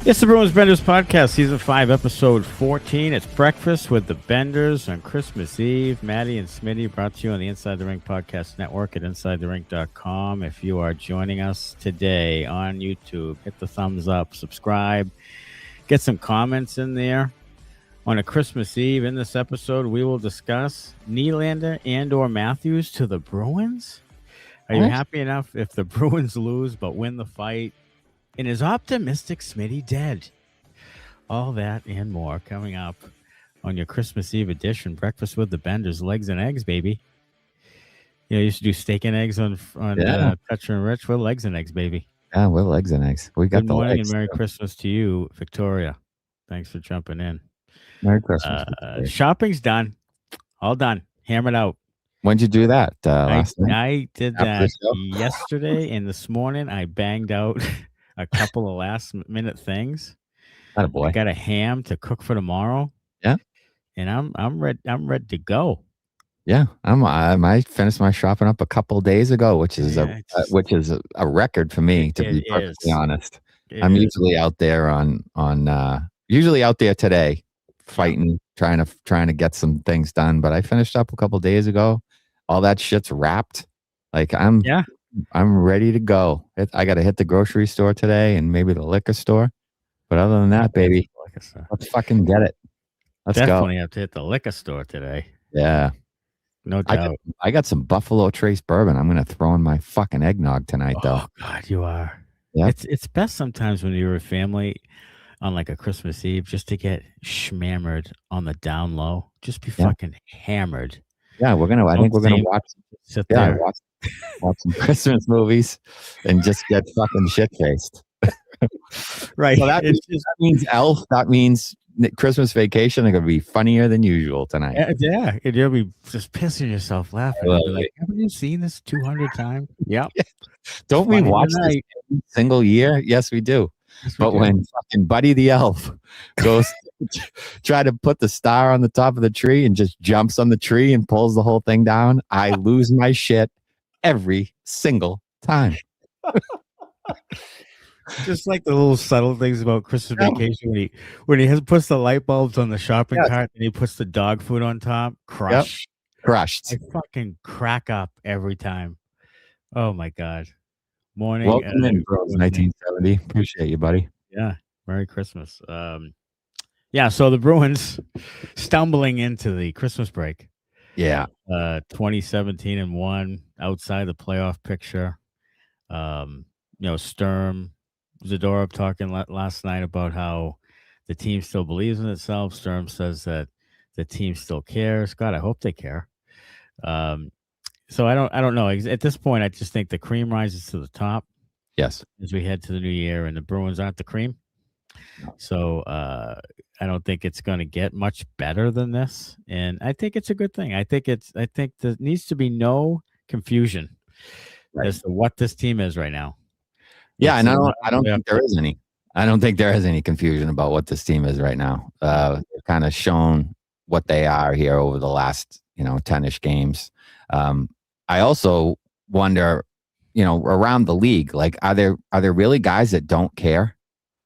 It's the Bruins Benders Podcast, Season 5, Episode 14. It's Breakfast with the Benders on Christmas Eve. Maddie and Smitty brought to you on the Inside the Rink Podcast Network at InsideTheRink.com. If you are joining us today on YouTube, hit the thumbs up, subscribe, get some comments in there. On a Christmas Eve, in this episode, we will discuss Nylander and or Matthews to the Bruins. Are you happy enough if the Bruins lose but win the fight? And is optimistic Smitty dead? All that and more coming up on your Christmas Eve edition. Breakfast with the Benders, legs and eggs, baby. You know, you used to do steak and eggs on Petra and Rich. We're legs and eggs, baby. Yeah, we're legs and eggs. We got Good the morning legs. and Merry Christmas to you, Victoria. Thanks for jumping in. Merry Christmas. Shopping's done. All done. Hammered out. When'd you do that? Last night? I did that yesterday, and this morning I banged out a couple of last-minute things. Attaboy. I got a ham to cook for tomorrow. Yeah, and I'm ready to go. Yeah, I finished my shopping up a couple of days ago, which is a record for me, to be perfectly honest. I'm usually out there usually out there today, fighting, trying to get some things done. But I finished up a couple of days ago. All that shit's wrapped. Like I'm ready to go. I got to hit the grocery store today and maybe the liquor store. But other than that, baby, let's fucking get it. Let's definitely have to hit the liquor store today. Yeah. No doubt. I got some Buffalo Trace bourbon. I'm going to throw in my fucking eggnog tonight, though. Oh, God, you are. Yeah. It's best sometimes when you're a family on like a Christmas Eve just to get schmammered on the down low. Just be fucking hammered. Yeah, I think we're going to watch some Christmas movies and just get fucking shit-faced. Right. So that means Elf. That means Christmas Vacation are going to be funnier than usual tonight. Yeah. And you'll be just pissing yourself laughing. You'll be like, haven't you seen this 200 times? Yep. Yeah. Don't we watch this every single year? Yes, we do. But when fucking Buddy the Elf goes try to put the star on the top of the tree and just jumps on the tree and pulls the whole thing down, I lose my shit every single time. Just like the little subtle things about Christmas Vacation when he puts the light bulbs on the shopping cart and he puts the dog food on top. Crushed. I fucking crack up every time. Oh my God. Morning. Welcome in, Bruins 1970. Appreciate you, buddy. Yeah. Merry Christmas. So the Bruins stumbling into the Christmas break. Yeah. 2017-1 outside the playoff picture. Sturm, Zadorov talking last night about how the team still believes in itself. Sturm says that the team still cares. God, I hope they care. So I don't know. At this point, I just think the cream rises to the top. Yes. As we head to the new year, and the Bruins aren't the cream. So I don't think it's going to get much better than this, and I think it's a good thing. I think there needs to be no confusion as to what this team is right now. Yeah, and I don't think there is any. I don't think there is any confusion about what this team is right now. They've kind of shown what they are here over the last 10-ish games. I also wonder, around the league, like are there really guys that don't care?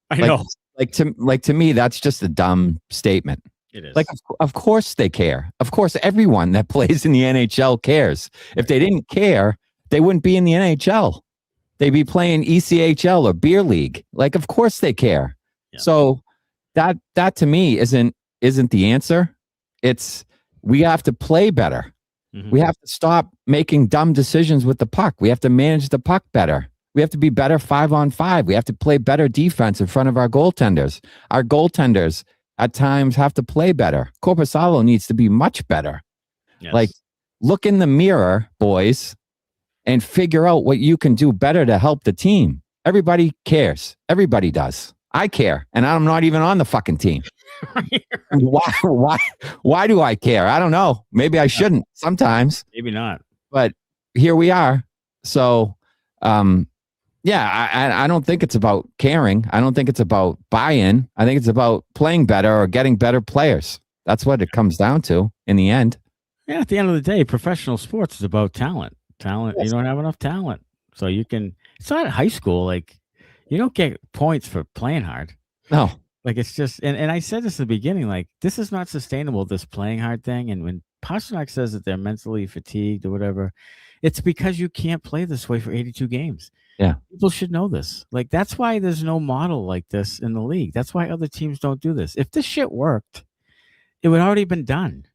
I know. To me, that's just a dumb statement. It is. Like, of course they care. Of course, everyone that plays in the NHL cares. If they didn't care, they wouldn't be in the NHL. They'd be playing ECHL or beer league. Like, of course they care. Yeah. So that to me isn't the answer. It's we have to play better. Mm-hmm. We have to stop making dumb decisions with the puck. We have to manage the puck better. We have to be better 5-on-5. We have to play better defense in front of our goaltenders. Our goaltenders at times have to play better. Korpisalo needs to be much better. Yes. Like, look in the mirror, boys, and figure out what you can do better to help the team. Everybody cares. Everybody does. I care, and I'm not even on the fucking team. Why do I care? I don't know. Maybe I shouldn't sometimes. Maybe not. But here we are. So, I don't think it's about caring. I don't think it's about buy-in. I think it's about playing better or getting better players. That's what it comes down to in the end. Yeah, at the end of the day, professional sports is about talent. Yes. You don't have enough talent. So you can, it's not high school. Like, you don't get points for playing hard. No. Like, it's just, and I said this at the beginning, like, this is not sustainable, this playing hard thing. And when Pastrnak says that they're mentally fatigued or whatever, it's because you can't play this way for 82 games. Yeah. People should know this. Like, that's why there's no model like this in the league. That's why other teams don't do this. If this shit worked, it would already been done.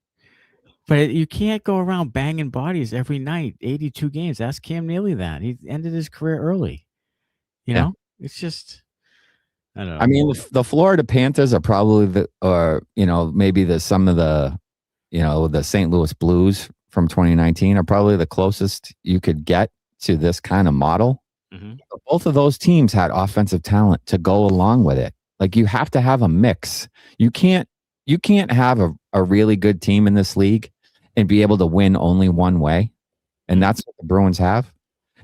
But you can't go around banging bodies every night, 82 games. Ask Cam Neely that. He ended his career early. You know? It's just... I don't know. I mean, the Florida Panthers are probably maybe some of the, the St. Louis Blues from 2019 are probably the closest you could get to this kind of model. Mm-hmm. But both of those teams had offensive talent to go along with it. Like, you have to have a mix. You can't have a really good team in this league and be able to win only one way. And that's what the Bruins have.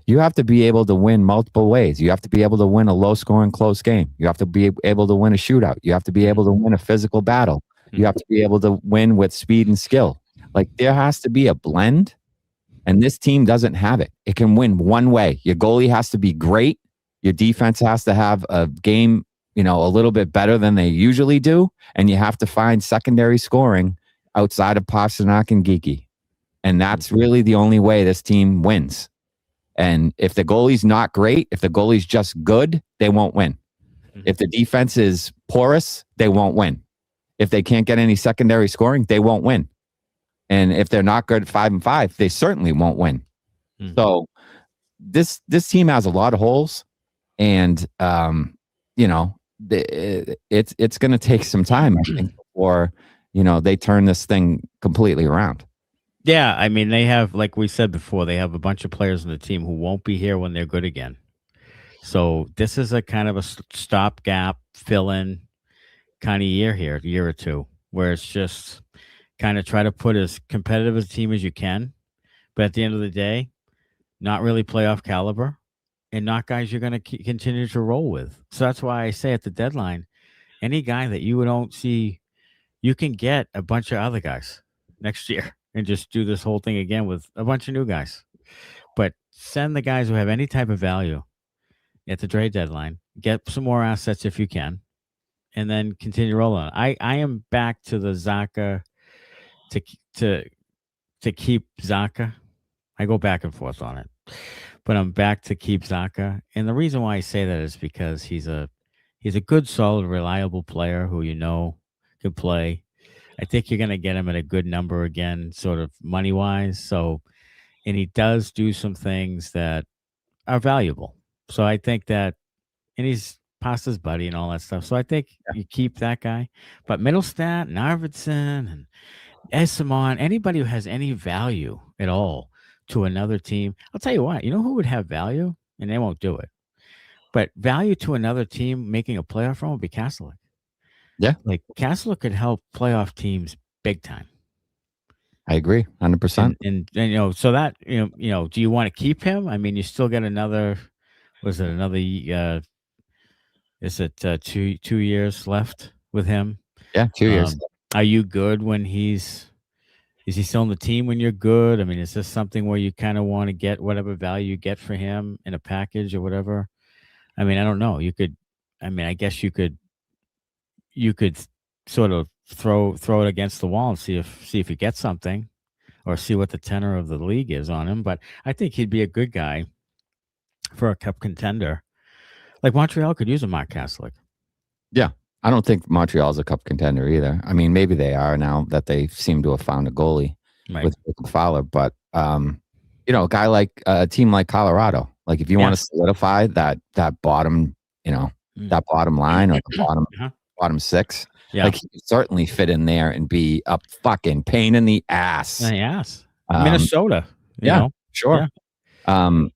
You have to be able to win multiple ways. You have to be able to win a low-scoring, close game. You have to be able to win a shootout. You have to be able to win a physical battle. You have to be able to win with speed and skill. Like, there has to be a blend, and this team doesn't have it. It can win one way. Your goalie has to be great. Your defense has to have a game, a little bit better than they usually do, and you have to find secondary scoring outside of Pastrnak and Geekie. And that's really the only way this team wins. And if the goalie's not great, if the goalie's just good, they won't win. If the defense is porous, they won't win. If they can't get any secondary scoring, they won't win. And if they're not good at 5-5, they certainly won't win. So this team has a lot of holes, and it's going to take some time, I think, before they turn this thing completely around. Yeah, I mean, they have, like we said before, they have a bunch of players on the team who won't be here when they're good again. So this is a kind of a stopgap, fill-in kind of year or two, where it's just kind of try to put as competitive a team as you can, but at the end of the day, not really playoff caliber, and not guys you're going to continue to roll with. So that's why I say at the deadline, any guy that you don't see, you can get a bunch of other guys next year and just do this whole thing again with a bunch of new guys. But send the guys who have any type of value at the trade deadline, get some more assets if you can, and then continue rolling. I am back to the Zacha to keep Zacha. I go back and forth on it, but I'm back to keep Zacha. And the reason why I say that is because he's a good, solid, reliable player who can play. I think you're going to get him at a good number again, sort of money-wise. So, and he does do some things that are valuable. So I think that, and he's Pasta's buddy and all that stuff. So I think you keep that guy. But Middlestat, Arvidsson, and Esamon, anybody who has any value at all to another team, I'll tell you what, who would have value? And they won't do it. But value to another team making a playoff run would be Kastelic. Yeah. Like, Kastelic could help playoff teams big time. I agree 100%. And so that, do you want to keep him? I mean, you still get another, is it 2 years left with him? Yeah, 2 years. Are you good when is he still on the team when you're good? I mean, is this something where you kind of want to get whatever value you get for him in a package or whatever? I mean, I don't know. I guess you could sort of throw it against the wall and see if you get something, or see what the tenor of the league is on him. But I think he'd be a good guy for a cup contender. Like, Montreal could use a Mark Kastelic. Yeah. I don't think Montreal's a cup contender either. I mean, maybe they are now that they seem to have found a goalie with Fowler. But, a team like Colorado, like, if you want to solidify that bottom, that bottom line, or the bottom six, like, he could certainly fit in there and be a fucking pain in the ass. Minnesota. Sure. Yeah.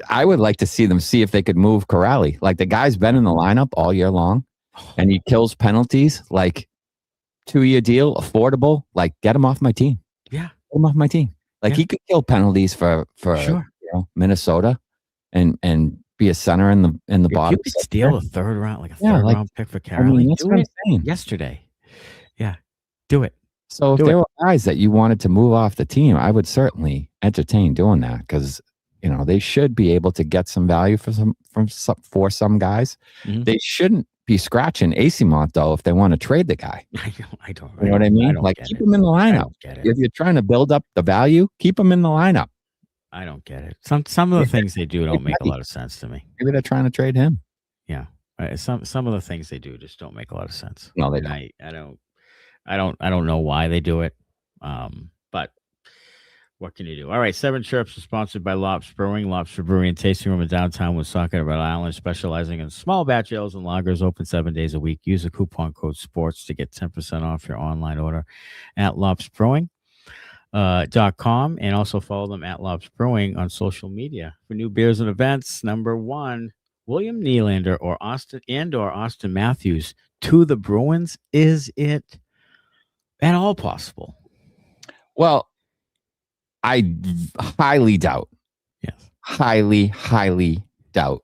I would like to see them see if they could move Corrali. Like, the guy's been in the lineup all year long, and he kills penalties. Like, 2-year deal, affordable. Like, get him off my team. Yeah, get him off my team. Like, he could kill penalties for sure. Minnesota, and be a center in the bottom. You could steal a third round pick for Carolina. I mean, that's what I'm saying. Yesterday. Yeah, do it. So if there were guys that you wanted to move off the team, I would certainly entertain doing that, because they should be able to get some value for some guys. Mm-hmm. They shouldn't be scratching Asimont though if they want to trade the guy. I don't. You know what I mean? Like keep him in the lineup. If you're trying to build up the value, keep him in the lineup. I don't get it. Some of the things they do don't make a lot of sense to me. Maybe they're trying to trade him. Yeah, some of the things they do just don't make a lot of sense. No, they don't. I don't know why they do it. But what can you do? All right, 7 Chirps is sponsored by Lops Brewing. Lops Brewing and Tasting Room in downtown Woonsocket, Rhode Island, specializing in small batch ales and lagers, open 7 days a week. Use the coupon code SPORTS to get 10% off your online order at lopsbrewing.com, and also follow them at Lops Brewing on social media for new beers and events. Number 1, William Nylander or Austin Matthews to the Bruins. Is it at all possible? Well, I highly doubt. Yes. Highly doubt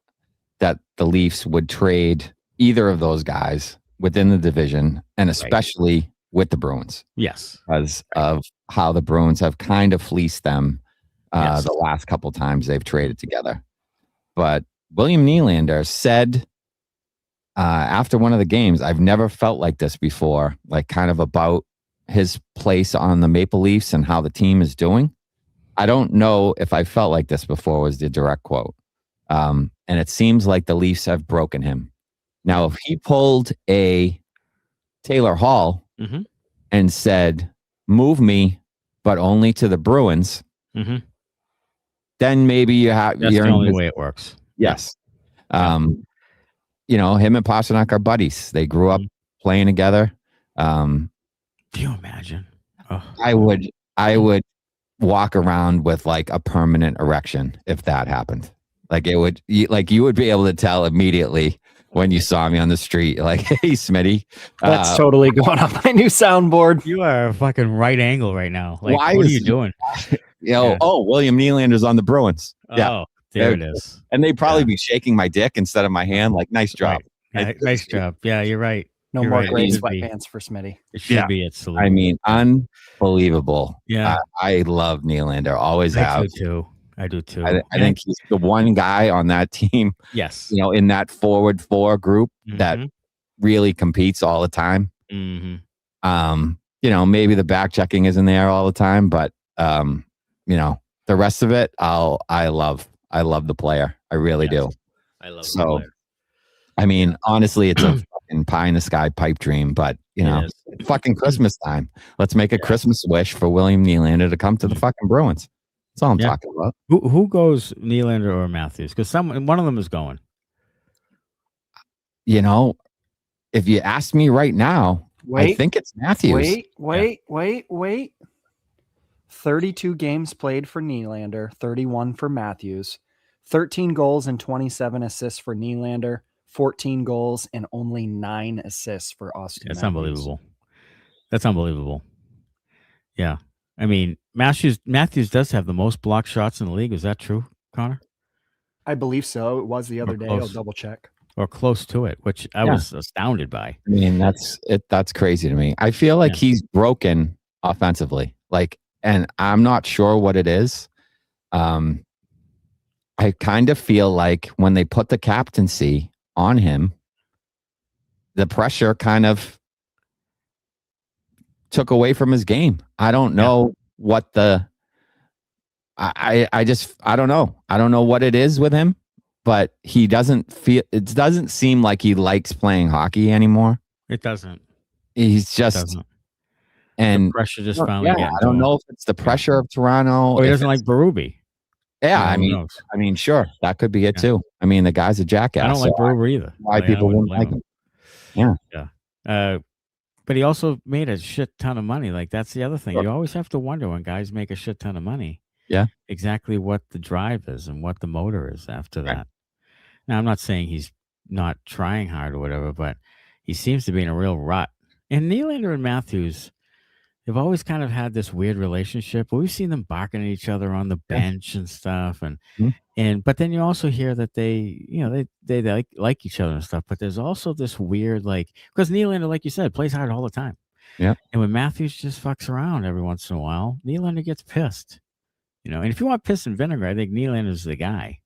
that the Leafs would trade either of those guys within the division, and especially with the Bruins. Yes. Because of how the Bruins have kind of fleeced them the last couple times they've traded together. But William Nylander said after one of the games, I've never felt like this before, like kind of about his place on the Maple Leafs and how the team is doing. I don't know if I felt like this before was the direct quote. And it seems like the Leafs have broken him. Now, if he pulled a Taylor Hall and said, move me, but only to the Bruins, then maybe you have... That's the only way it works. Yes. Him and Pastrnak are buddies. They grew up playing together. Do you imagine? Oh. I would walk around with like a permanent erection if that happened. Like you would be able to tell immediately when you saw me on the street, like, hey, Smitty. That's totally going on my new soundboard. You are a fucking right angle right now. Like, what are you doing? Oh, William Nylander's on the Bruins. Oh, there it is. And they'd probably be shaking my dick instead of my hand. Like, nice job. Right. Nice job. Yeah, you're right. No more gray sweatpants for Smitty. It should be at Salute. I mean, unbelievable. Yeah. I love Nylander. Always have. I do too. I think he's the one guy on that team. Yes. In that forward 4 group that really competes all the time. Maybe the back checking isn't there all the time, but the rest of it, I love the player. I really do. I love the player. I mean, honestly, it's a fucking pie in the sky pipe dream, but it's fucking Christmas time. Let's make a Christmas wish for William Nylander to come to the fucking Bruins. That's all I'm talking about. Who goes, Nylander or Matthews? Because one of them is going. If you ask me right now, I think it's Matthews. Wait. 32 games played for Nylander, 31 for Matthews, 13 goals and 27 assists for Nylander, 14 goals and only 9 assists for Austin. That's unbelievable. That's unbelievable. Yeah. I mean, Matthews does have the most blocked shots in the league. Is that true, Connor? I believe so. It was the other day. I'll double check. Or close to it, which I was astounded by. I mean, that's crazy to me. I feel like he's broken offensively. And I'm not sure what it is. I kind of feel like when they put the captaincy on him, the pressure kind of took away from his game. I don't know what I don't know. I don't know what it is with him, but it doesn't seem like he likes playing hockey anymore. It doesn't. He's just, and the pressure just finally. I don't know if it's the pressure of Toronto. Or he doesn't like Berube. Yeah, I mean, sure, that could be it too. I mean, the guy's a jackass. I don't like Berube either. Why people wouldn't like him? Yeah. But he also made a shit ton of money. Like, that's the other thing. You always have to wonder when guys make a shit ton of money. Yeah. Exactly what the drive is and what the motor is after that. Now, I'm not saying he's not trying hard or whatever, but he seems to be in a real rut. And Nylander and Matthews, they've always kind of had this weird relationship. But we've seen them barking at each other on the bench and stuff. But then you also hear that they like each other and stuff. But there's also this weird, because Nylander, like you said, plays hard all the time. Yeah. And when Matthews just fucks around every once in a while, Nylander gets pissed. And if you want piss and vinegar, I think Nylander's the guy.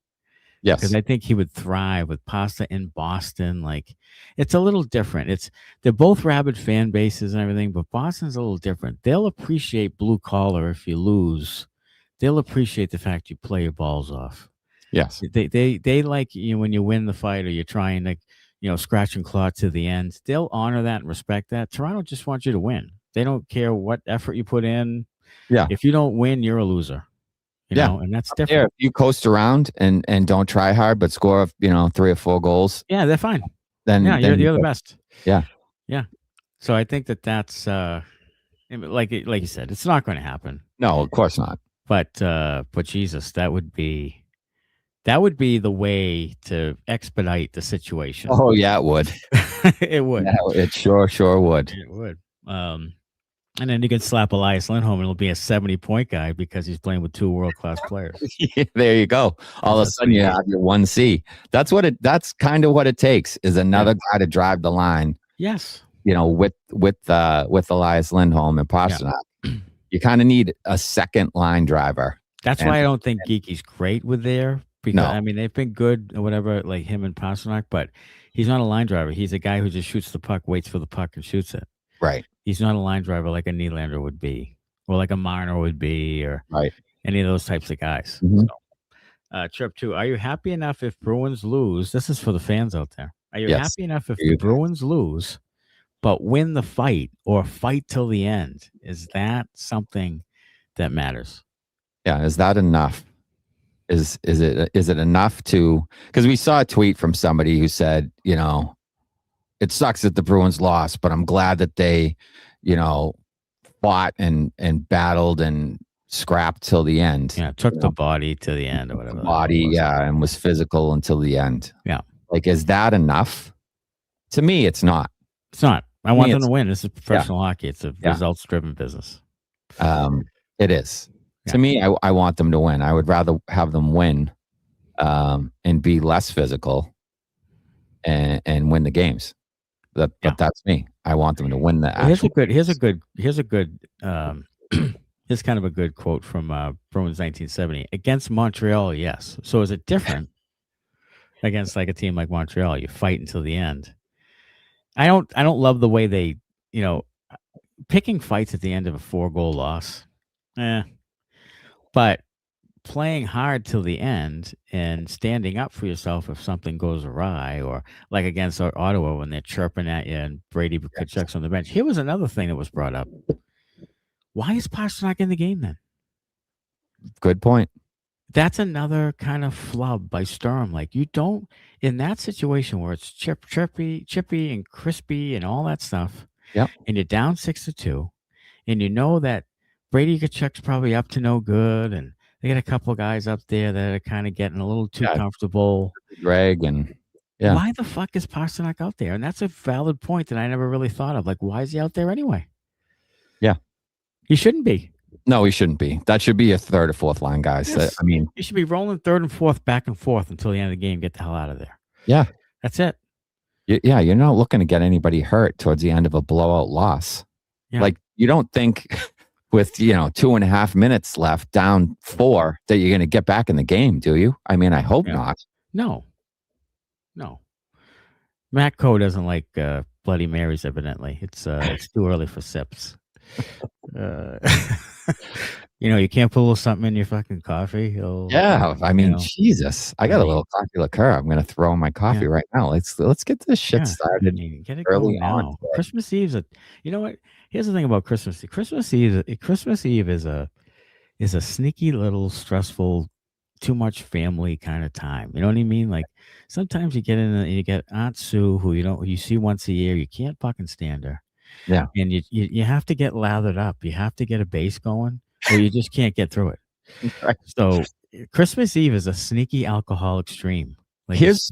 Yes. Because I think he would thrive with Pasta in Boston. Like, it's a little different. They're both rabid fan bases and everything, but Boston's a little different. They'll appreciate blue collar if you lose. They'll appreciate the fact you play your balls off. Yes. They like you when you win the fight or you're trying to, scratch and claw to the end. They'll honor that and respect that. Toronto just wants you to win. They don't care what effort you put in. Yeah. If you don't win, you're a loser. You know, and that's different. Yeah, if you coast around and don't try hard, but score 3 or 4 goals. Yeah, they're fine. Then you're the best. Yeah. So I think that's like you said, it's not going to happen. No, of course not. But Jesus, that would be the way to expedite the situation. Oh yeah, it would. It would. Yeah, it sure would. It would. And then you can slap Elias Lindholm and it'll be a 70-point guy because he's playing with 2 world-class players. There you go. All of a sudden you have your 1C. That's kind of what it takes is another guy to drive the line. Yes. With Elias Lindholm and Pastrnak. Yeah. You kind of need a second line driver. That's why I don't think Geekie's great with there. Because I mean they've been good or whatever, like him and Pastrnak, but he's not a line driver. He's a guy who just shoots the puck, waits for the puck, and shoots it. Right. He's not a line driver like a Nylander would be, or like a Marner would be, or any of those types of guys. Mm-hmm. So, Trip 2, are you happy enough if Bruins lose? This is for the fans out there. Are you happy enough if the Bruins lose, but win the fight or fight till the end? Is that something that matters? Yeah. Is that enough? Is it enough to? Because we saw a tweet from somebody who said, it sucks that the Bruins lost, but I'm glad that they, fought and battled and scrapped till the end. Yeah, took the body to the end or whatever. And was physical until the end. Yeah. Like, is that enough? To me, it's not. It's not. I want them to win. This is professional hockey. It's a results-driven business. It is. Yeah. To me, I want them to win. I would rather have them win and be less physical and win the games. But that's me. I want them to win the actual. Here's kind of a good quote from Bruins 1970. Against Montreal, yes. So is it different against like a team like Montreal? You fight until the end. I don't love the way they, picking fights at the end of a 4-goal loss. But playing hard till the end and standing up for yourself if something goes awry, or like against Ottawa when they're chirping at you and Brady Tkachuk's on the bench. Here was another thing that was brought up. Why is Pastrnak in the game then? Good point. That's another kind of flub by Sturm. Like, you don't, in that situation where it's chippy and crispy and all that stuff, and you're down 6-2, and you know that Brady Tkachuk's probably up to no good, and they got a couple of guys up there that are kind of getting a little too comfortable. Greg and why the fuck is Pastrnak out there? And that's a valid point that I never really thought of. Like, why is he out there anyway? Yeah, he shouldn't be. No, he shouldn't be. That should be a 3rd or 4th line, guys. Yes. I mean, he should be rolling 3rd and 4th back and forth until the end of the game. Get the hell out of there. Yeah, that's it. Yeah, you're not looking to get anybody hurt towards the end of a blowout loss. Yeah. Like, you don't think with 2.5 minutes left, down 4, that you're going to get back in the game, do you? I mean, I hope not. No. Matt Coe doesn't like Bloody Marys. Evidently, it's too early for sips. You can't put a little something in your fucking coffee. I mean, Jesus, I got a little coffee liqueur. I'm going to throw in my coffee right now. Let's get this shit started. Get it early going now. Christmas Eve's you know what? Here's the thing about Christmas Eve. Christmas Eve is a sneaky little stressful, too much family kind of time. You know what I mean? Like, sometimes you get in and you get Aunt Sue, who you see once a year. You can't fucking stand her. Yeah. And you have to get lathered up. You have to get a base going, or you just can't get through it. Right. So Christmas Eve is a sneaky alcoholic stream. Like, here's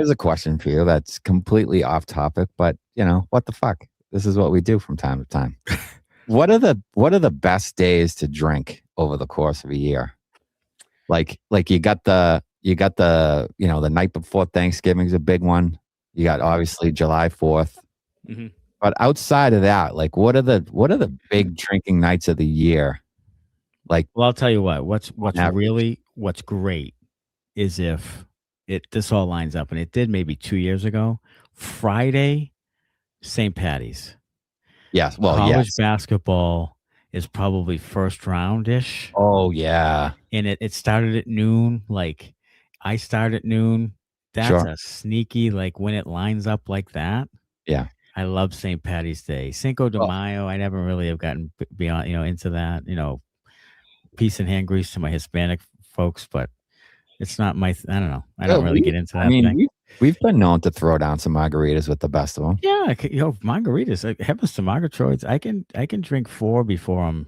a question for you that's completely off topic, but what the fuck? This is what we do from time to time. What are the best days to drink over the course of a year? Like you got the the night before Thanksgiving is a big one. You got obviously July 4th. Mm-hmm. But outside of that, like, what are the big drinking nights of the year? Like, well, I'll tell you what's great is if this all lines up, and it did maybe 2 years ago. Friday, St. Patty's. Yes. Well, College basketball is probably first round-ish. Oh, yeah. And it started at noon. Like, I start at noon. That's a sneaky, like, when it lines up like that. Yeah. I love St. Patty's Day. Cinco de Mayo, I never really have gotten beyond, into that, peace and hand grease to my Hispanic folks, but it's not my, I don't know. I don't really get into that thing. We've been known to throw down some margaritas with the best of them. Yeah, margaritas. Hampus to margatroids. I can drink 4 before I'm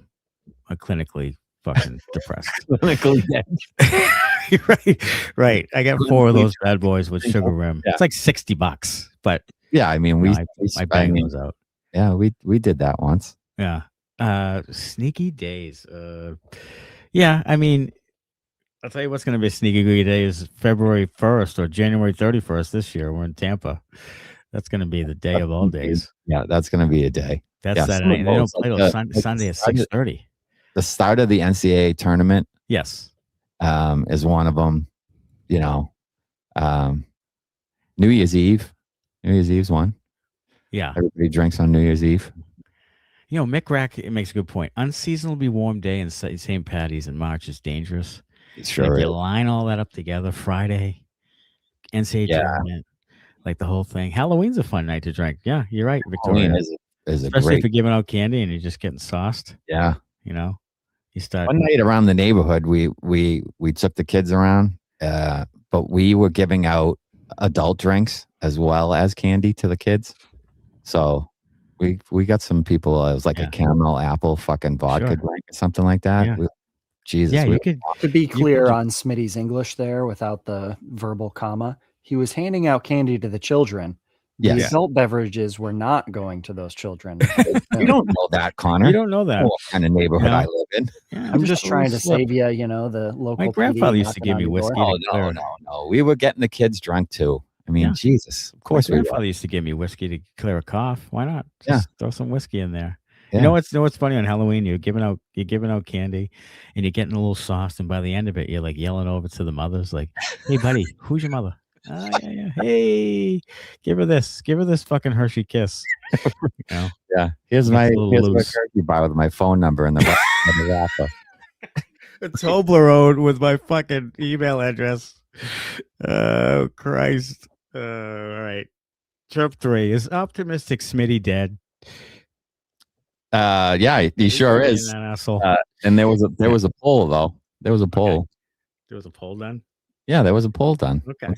clinically fucking depressed. Clinically dead. Right. I got 4 of those bad boys with sugar rim. Yeah. It's like $60, but yeah, I mean, I bang those out. Yeah, we did that once. Yeah. Sneaky days. Yeah, I mean, I'll tell you what's going to be a sneaky day is February 1st or January 31st this year. We're in Tampa. That's going to be the day of all days. Yeah, that's going to be a day. That's Saturday. They don't play till Sunday at 6:30. The start of the NCAA tournament. Yes. Is one of them. New Year's Eve. New Year's Eve's one. Yeah. Everybody drinks on New Year's Eve. Mick Rack, it makes a good point. Unseasonably warm day in St. Patty's in March is dangerous. Sure. You line all that up together Friday, NCAA tournament, like the whole thing. Halloween's a fun night to drink. Yeah, you're right, Victoria. Halloween is especially if you're giving out candy and you're just getting sauced. Yeah. You start one night around the neighborhood. We took the kids around, but we were giving out adult drinks as well as candy to the kids. So we got some people. It was like a caramel apple fucking vodka drink or something like that. Yeah. Jesus. Yeah, to be clear on Smitty's English there without the verbal comma, he was handing out candy to the children. The adult beverages were not going to those children. You don't know that, Connor. You don't know that. What kind of neighborhood I live in. Yeah, I'm just trying to save you, the local. My grandfather used to give me whiskey. Oh, no. We were getting the kids drunk too. I mean, Jesus. Of course my grandfather used to give me whiskey to clear a cough. Why not? Just throw some whiskey in there. Yeah. You know what's funny on Halloween? You're giving out candy, and you're getting a little sauced, and by the end of it, you're like yelling over to the mothers, like, "Hey, buddy, who's your mother? Yeah. Hey, give her this fucking Hershey kiss." Yeah. Here's my turkey bar with my phone number and the wrapper. A Toblerone with my fucking email address. Oh Christ! All right. Chirp 3 is optimistic Smitty dead. Yeah, he sure is. That asshole. And there was a poll though. There was a poll. Okay. There was a poll done. Yeah, there was a poll done. Okay.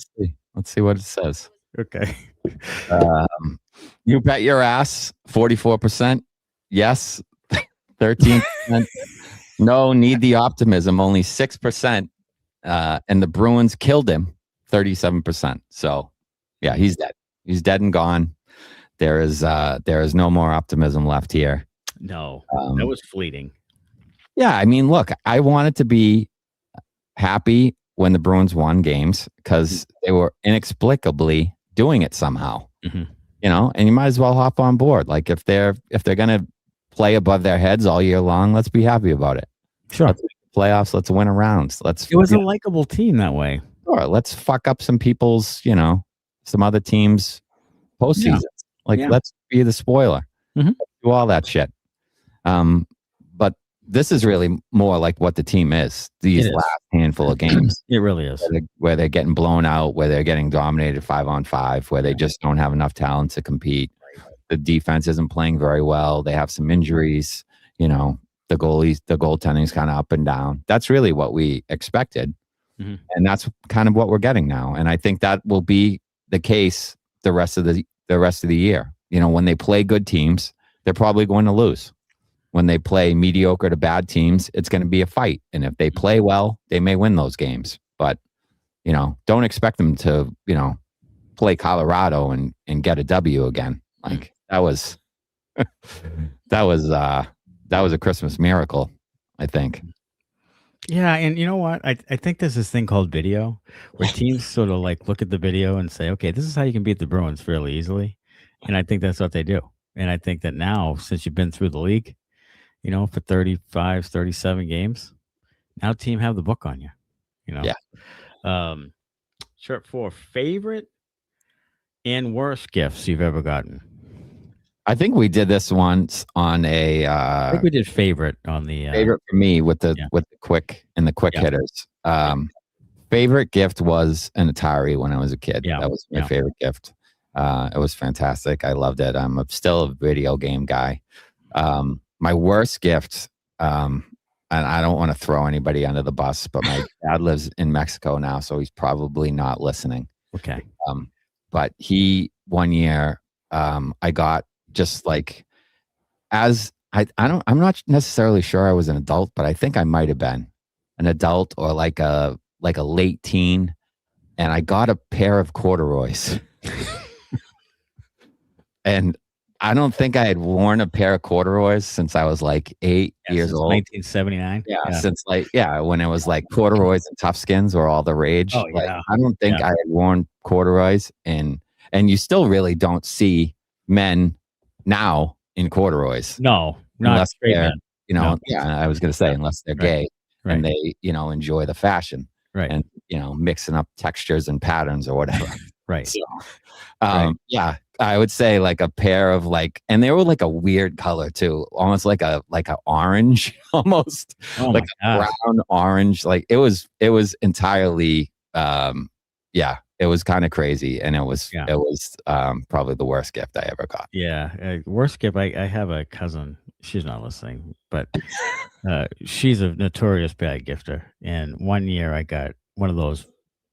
Let's see what it says. Okay. You bet your ass. 44%. Yes. 13%. No. Need the optimism. Only 6%. And the Bruins killed him. 37%. So, yeah, he's dead. He's dead and gone. There is no more optimism left here. No, that was fleeting. Yeah, I mean, look, I wanted to be happy when the Bruins won games because they were inexplicably doing it somehow. Mm-hmm. And you might as well hop on board. Like if they're gonna play above their heads all year long, let's be happy about it. Sure. Let's playoffs, let's win a round. It was a likable team that way. Sure, let's fuck up some people's, some other teams postseason. Yeah. Let's be the spoiler. Mm-hmm. Do all that shit. But this is really more like what the team is. These last handful of games. It really is. Where they're getting blown out, where they're getting dominated 5-on-5, where they just don't have enough talent to compete. The defense isn't playing very well. They have some injuries. The goaltending is kind of up and down. That's really what we expected. Mm-hmm. And that's kind of what we're getting now. And I think that will be the case the rest of the year. When they play good teams, they're probably going to lose. When they play mediocre to bad teams, it's going to be a fight. And if they play well, they may win those games. But, don't expect them to, play Colorado and get a W again. Like that was a Christmas miracle, I think. Yeah, and you know what? I think there's this thing called video where teams sort of like look at the video and say, okay, this is how you can beat the Bruins fairly easily. And I think that's what they do. And I think that now, since you've been through the league, for 35, 37 games, now team have the book on you. Yeah. Chirp 4, favorite and worst gifts you've ever gotten. I think we did this once on a. I think we did favorite on the favorite for me with the quick hitters. Favorite gift was an Atari when I was a kid. Yeah. That was my favorite gift. It was fantastic. I loved it. I'm still a video game guy. My worst gift, and I don't want to throw anybody under the bus, but my dad lives in Mexico now, so he's probably not listening. Okay. But one year, I got just like, I'm not necessarily sure I was an adult, but I think I might have been an adult or like a late teen, and I got a pair of corduroys. And I don't think I had worn a pair of corduroys since I was like 8 years old. 1979. Since when it was like corduroys and tough skins were all the rage. Oh, like, I don't think I had worn corduroys, and you still really don't see men now in corduroys. No, not straight men. I was going to say unless they're gay and they, enjoy the fashion, and mixing up textures and patterns or whatever. Right. So, I would say like a pair of and they were like a weird color too, almost like a orange, almost like a brown orange. Like it was entirely, it was kind of crazy, and it was probably the worst gift I ever got. Yeah, worst gift. I have a cousin. She's not listening, but she's a notorious bad gifter. And one year I got one of those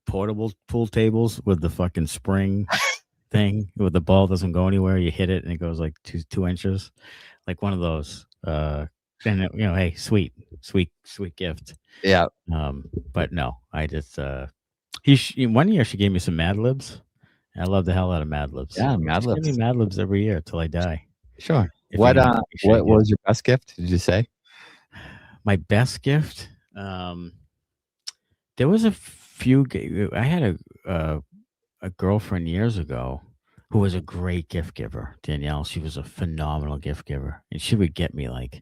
portable pool tables with the fucking spring thing where the ball doesn't go anywhere. You hit it and it goes like 2 inches, like one of those. And hey, sweet gift. Yeah. But no, I just one year she gave me some Mad Libs. I love the hell out of Mad Libs. Yeah, Mad Libs. Give me Mad Libs every year till I die. Sure. What was your best gift? Did you say? My best gift? There was a few. I had a girlfriend years ago who was a great gift giver, Danielle. She was a phenomenal gift giver, and she would get me like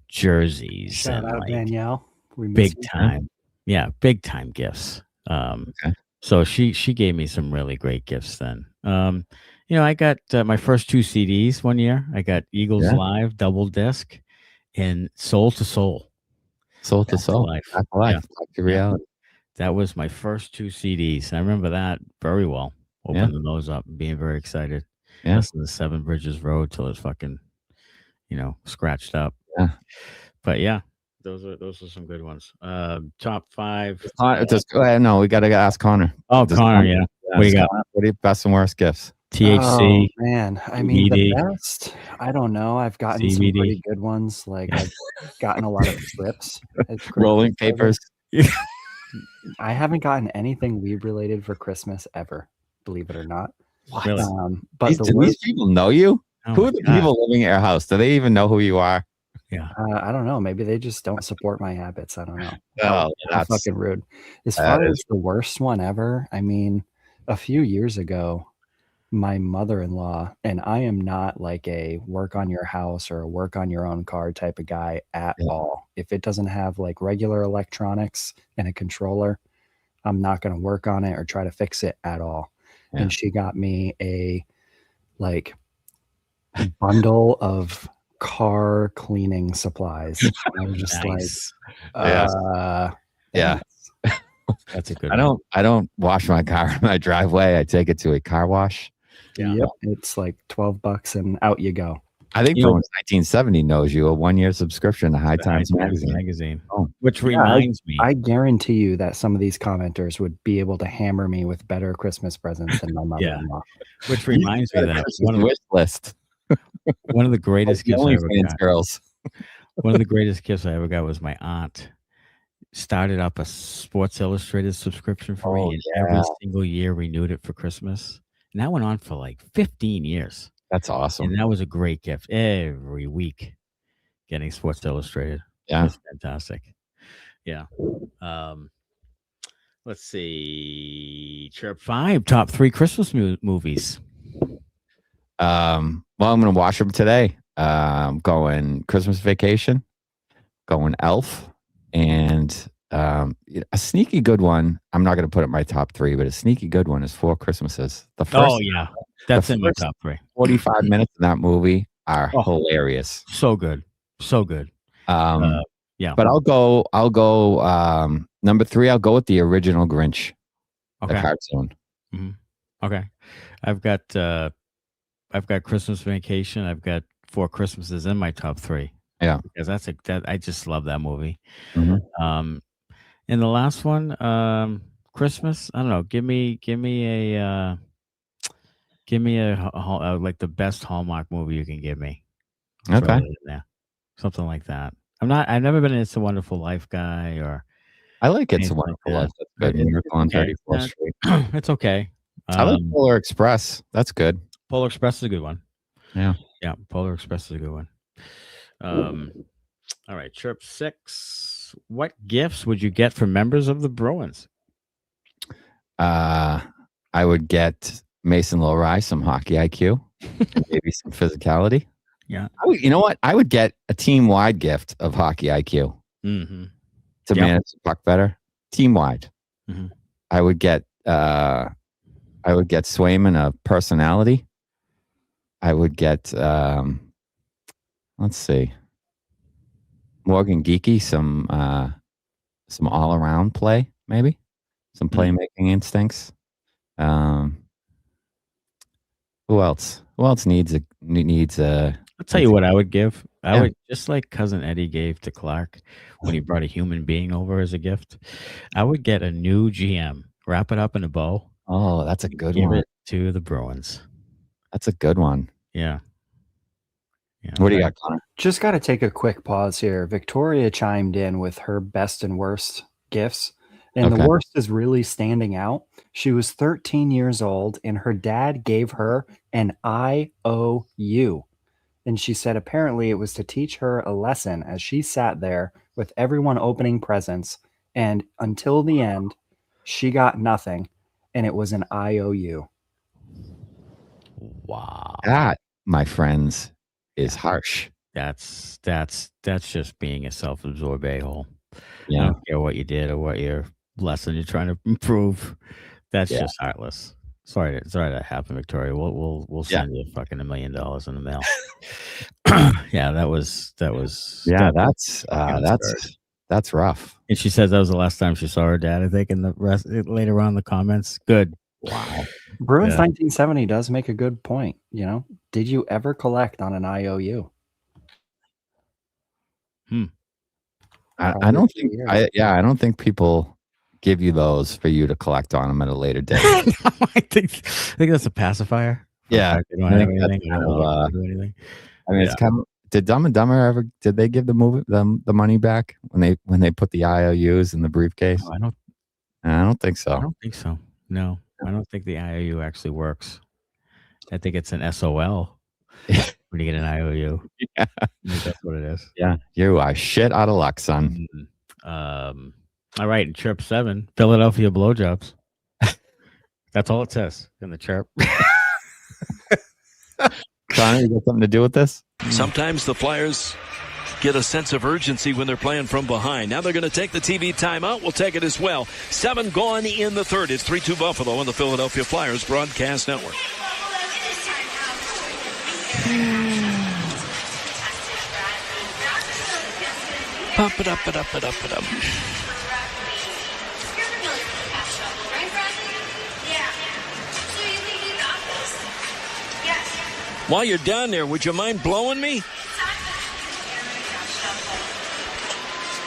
jerseys. Shout out, Danielle. Big time. Yeah, big time gifts. Okay. So she gave me some really great gifts then. I got my first 2 CDs one year. I got Eagles Live double disc and Soul to Soul. Soul to Soul. Back to life. Back to reality. That was my first 2 CDs. I remember that very well. Opening those up and being very excited. Yeah. Listening to Seven Bridges Road till it's fucking, scratched up. Yeah. But those are some good ones. Top 5. Go ahead. No, we got to ask Connor. Oh, Connor, yeah. What do you got? What are your best and worst gifts? THC. Oh, man. I mean, the best, I don't know. I've gotten some pretty good ones. Like, I've gotten a lot of trips. Rolling papers. I haven't gotten anything weed related for Christmas ever, believe it or not. What? Really? But these people know you? Oh, who are the people living at your house? Do they even know who you are? Yeah. I don't know. Maybe they just don't support my habits. I don't know. Oh, that's fucking rude. As far as the worst one ever, I mean, a few years ago, my mother-in-law, and I am not like a work on your house or a work on your own car type of guy at all. If it doesn't have like regular electronics and a controller, I'm not going to work on it or try to fix it at all. Yeah. And she got me a like bundle of car cleaning supplies. I was just that's a good I don't wash my car in my driveway. I take it to a car wash. Yeah. Yep. It's like $12 and out you go. I think Bruins 1970 knows you a 1-year subscription to High Times magazine. Oh, which reminds me. I guarantee you that some of these commenters would be able to hammer me with better Christmas presents than my mother-in-law. Which reminds me that one wish list. One of the greatest gifts I ever got. Girls. One of the greatest gifts I ever got was my aunt started up a Sports Illustrated subscription for me, and every single year renewed it for Christmas. And that went on for like 15 years. That's awesome. And that was a great gift every week, getting Sports Illustrated. Yeah. It's fantastic. Yeah. Let's see. Chirp 5, top 3 Christmas movies. Well, I'm going to watch them today. Going Christmas Vacation, going Elf, and A sneaky good one. I'm not going to put it in my top 3, but a sneaky good one is Four Christmases. The first, that's in my top 3. 45 minutes in that movie are hilarious. So good. Yeah. But I'll go number 3. I'll go with the original Grinch. Okay. The cartoon. Mm-hmm. Okay. I've got Christmas Vacation. I've got Four Christmases in my top 3. Yeah. Because I just love that movie. Mm-hmm. And the last one, Christmas. I don't know. Give me a like the best Hallmark movie you can give me. Okay. Something like that. I've never been an It's a Wonderful Life guy, or I like It's a Wonderful Life. That's good. Miracle on 34th Street. It's okay. I like Polar Express. That's good. Polar Express is a good one. Yeah. Polar Express is a good one. All right, Chirp 6. What gifts would you get from members of the Bruins? I would get Mason Lohrei some hockey IQ, maybe some physicality. Yeah. You know what? I would get a team-wide gift of hockey IQ to manage the puck better. Team-wide. Mm-hmm. I would get Swayman a personality. I would get let's see, Morgan Geekie some all-around play, maybe some playmaking instincts. Who else? Who else needs a? I'll tell you what I would give. I would, just like Cousin Eddie gave to Clark when he brought a human being over as a gift. I would get a new GM, wrap it up in a bow. Oh, that's a good one. Give it to the Bruins. That's a good one. Yeah. What do you got, Connor? Just got to take a quick pause here. Victoria chimed in with her best and worst gifts. And the worst is really standing out. She was 13 years old, and her dad gave her an IOU. And she said apparently it was to teach her a lesson as she sat there with everyone opening presents. And until the end, she got nothing. And it was an IOU. Wow. That, my friends, is harsh. That's just being a self-absorbed a-hole. Yeah. I don't care what you did or what your lesson you're trying to improve. That's just heartless. Sorry that happened, Victoria. We'll send you fucking $1 million in the mail. That was that's rough. And she says that was the last time she saw her dad, I think, in the rest later on in the comments. Good. Wow. Bruins 1970 does make a good point. You know, did you ever collect on an IOU? I don't think I don't think people give you those for you to collect on them at a later date. No, I think that's a pacifier. Yeah. It's kind of, did Dumb and Dumber did they give the money back when they put the IOUs in the briefcase? No, I don't think so. I don't think so. No, I don't think the IOU actually works. I think it's an SOL when you get an IOU. Yeah. I think that's what it is. Yeah. You are shit out of luck, son. All right, in Chirp 7, Philadelphia blowjobs. That's all it says in the chirp. Connor, you got something to do with this? Sometimes the Flyers get a sense of urgency when they're playing from behind. Now they're going to take the TV timeout. We'll take it as well. 7 gone in the third. It's 3-2 Buffalo on the Philadelphia Flyers Broadcast Network. Pump it up, it up, it up, it up. While you're down there, would you mind blowing me?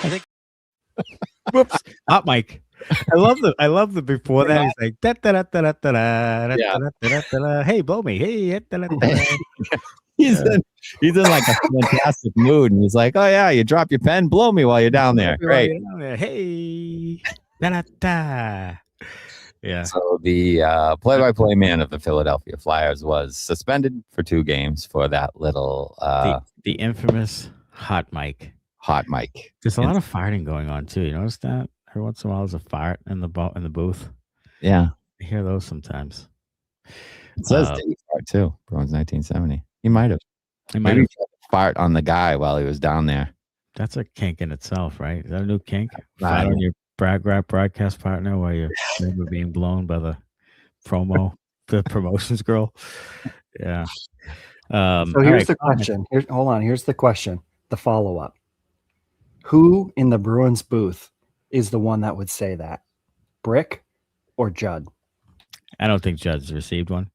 I think. Whoops! Hot mic. I love the before that. He's like da da da da da da da da. Hey, blow me. Hey, he's in like a fantastic mood, and he's like, "Oh yeah, you drop your pen, blow me while you're down there." Great. Hey, da da da. Yeah. So the play-by-play man of the Philadelphia Flyers was suspended for 2 games for that little the infamous hot mic. Hot mic. There's a lot of farting going on too. You notice that? Every once in a while, there's a fart in the booth. Yeah, I hear those sometimes. It says Dave fart too. Bruins 1970. He might have. Maybe he tried to fart on the guy while he was down there. That's a kink in itself, right? Is that a new kink? Fight on your broadcast partner while you're being blown by the promotions girl. Yeah. So here's the question. Here's the question. The follow-up. Who in the Bruins booth is the one that would say that? Brick or Judd? I don't think Judd's received one.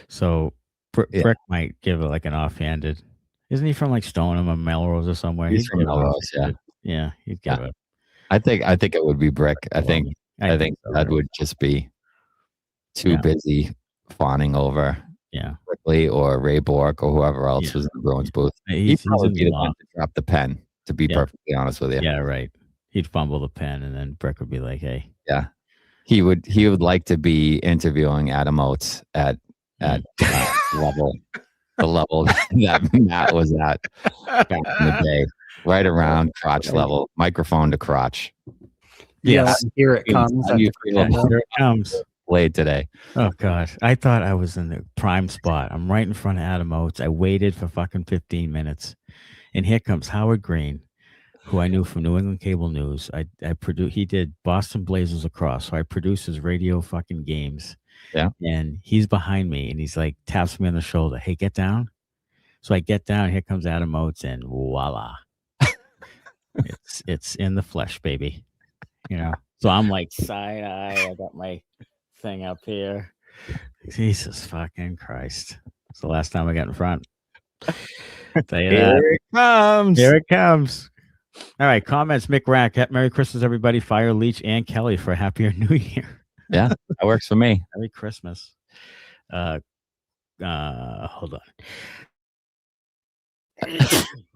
So Brick might give it like an offhanded. Isn't he from like Stoneham or Melrose or somewhere? He's from Melrose, yeah. Yeah, he'd give it. I think it would be Brick. I think that would just be too busy fawning over Brickley or Ray Bork or whoever else was in the Bruins booth. He'd probably be the one to drop the pen, to be perfectly honest with you. Yeah, right. He'd fumble the pen and then Brick would be like, hey. Yeah. He would like to be interviewing Adam Oates at level. The level that Matt was at back in the day, right around crotch level, microphone to crotch. Yes, here it comes. Here it comes. Played today. Oh God, I thought I was in the prime spot. I'm right in front of Adam Oates. I waited for fucking 15 minutes, and here comes Howard Green, who I knew from New England Cable News. He did Boston Blazers lacrosse, so I produced his radio fucking games. Yeah. And he's behind me and he's like taps me on the shoulder. Hey, get down. So I get down. Here comes Adam Oates and voila. it's in the flesh, baby. You know. So I'm like side eye. I got my thing up here. Jesus fucking Christ. It's the last time I got in front. Tell you that. Here it comes. Here it comes. All right. Comments. Mick Rack. Merry Christmas, everybody. Fire Leach and Kelly for a happier New Year. Yeah, that works for me. Merry Christmas. Hold on.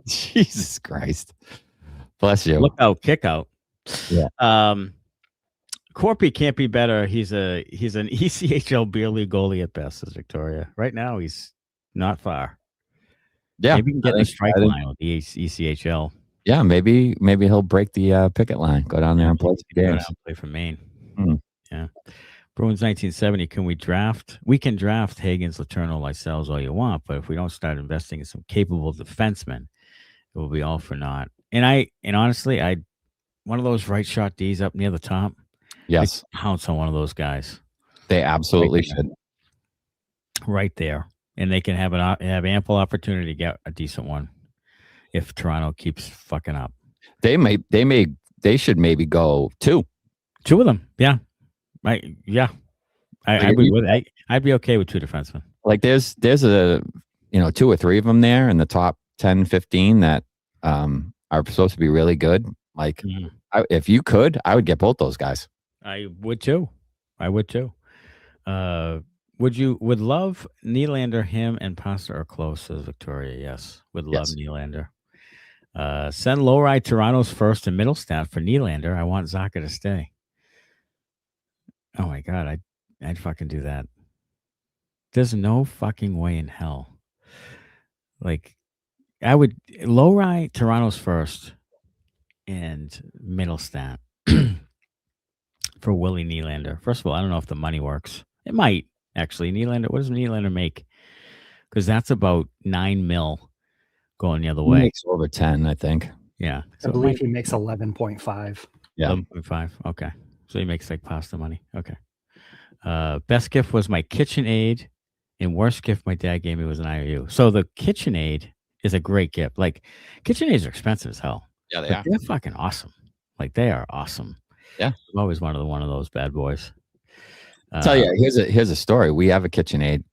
Jesus Christ. Bless you. Look out, kick out. Yeah. Korpi can't be better. He's an ECHL beer league goalie at best, says Victoria. Right now, he's not far. Yeah. Maybe he can get the strike line with the ECHL. Yeah, maybe he'll break the picket line. Go down there and play some games. Play for Maine. Yeah. Bruins 1970. Can we draft? We can draft Hagens, Letourneau, Lysells all you want, but if we don't start investing in some capable defensemen, it will be all for naught. And honestly, one of those right shot Ds up near the top. Yes. Pounce on one of those guys. They absolutely should. Right there. And they can have ample opportunity to get a decent one if Toronto keeps fucking up. They should maybe go two of them. Yeah. Right. Yeah. I'd be okay with two defensemen. Like there's a, two or three of them there in the top 10, 15 that are supposed to be really good. Like if you could, I would get both those guys. I would too. Would love Nylander, him and Pasta are close, says Victoria. Yes. Would love Nylander. Send Lohrei Toronto's first and Middlestat for Nylander. I want Zacha to stay. Oh my God, I'd fucking do that. There's no fucking way in hell. Like, I would Lohrei Toronto's first and Middlestat for Willie Nylander. First of all, I don't know if the money works. It might actually. Nylander, what does Nylander make? Because that's about $9 million going the other way. He makes over 10, I think. Yeah, so I believe he makes 11.5. Yeah, 11.5. Okay. So he makes like pasta money. Okay. Best gift was my KitchenAid, and worst gift my dad gave me was an IOU. So the KitchenAid is a great gift. Like KitchenAids are expensive as hell. Yeah, they are. They're fucking awesome. Like they are awesome. Yeah, I've always wanted one of those bad boys. Tell you, here's a story. We have a KitchenAid.